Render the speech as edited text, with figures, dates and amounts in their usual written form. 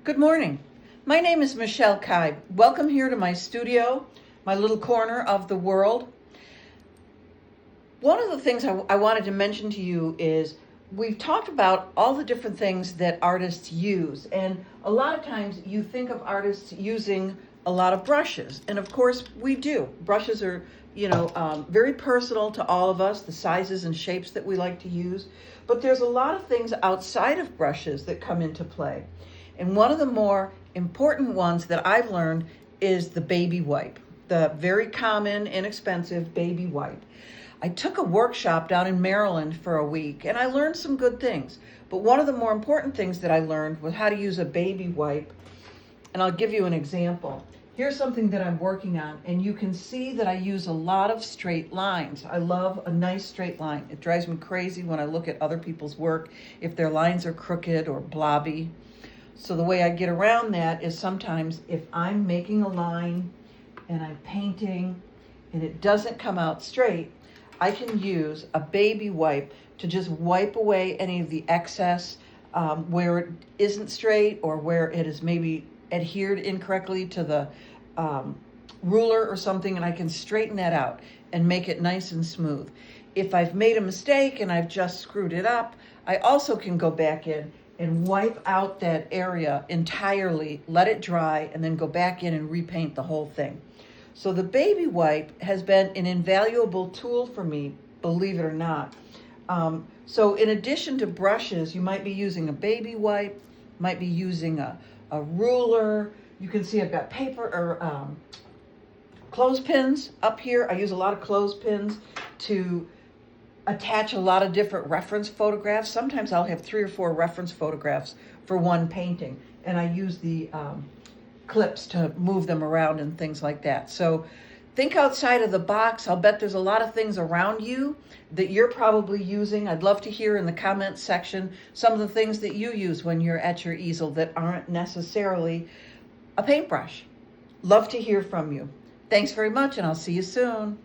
Good morning. My name is Michelle Kai. Welcome here to my studio, my little corner of the world. One of the things I wanted to mention to you is we've talked about all the different things that artists use. And a lot of times you think of artists using a lot of brushes. And of course we do. Brushes are, very personal to all of us, the sizes and shapes that we like to use. But there's a lot of things outside of brushes that come into play. And one of the more important ones that I've learned is the baby wipe, the very common, inexpensive baby wipe. I took a workshop down in Maryland for a week and I learned some good things. But one of the more important things that I learned was how to use a baby wipe. And I'll give you an example. Here's something that I'm working on, and you can see that I use a lot of straight lines. I love a nice straight line. It drives me crazy when I look at other people's work if their lines are crooked or blobby. So the way I get around that is sometimes if I'm making a line and I'm painting and it doesn't come out straight, I can use a baby wipe to just wipe away any of the excess where it isn't straight or where it is maybe adhered incorrectly to the ruler or something, and I can straighten that out and make it nice and smooth. If I've made a mistake and I've just screwed it up, I also can go back in and wipe out that area entirely, let it dry, and then go back in and repaint the whole thing. So the baby wipe has been an invaluable tool for me, believe it or not. So in addition to brushes, you might be using a baby wipe, might be using a ruler. You can see I've got paper or clothespins up here. I use a lot of clothespins to attach a lot of different reference photographs. Sometimes I'll have 3 or 4 reference photographs for one painting, and I use the clips to move them around and things like that. So think outside of the box. I'll bet there's a lot of things around you that you're probably using. I'd love to hear in the comments section some of the things that you use when you're at your easel that aren't necessarily a paintbrush. Love to hear from you. Thanks very much, and I'll see you soon.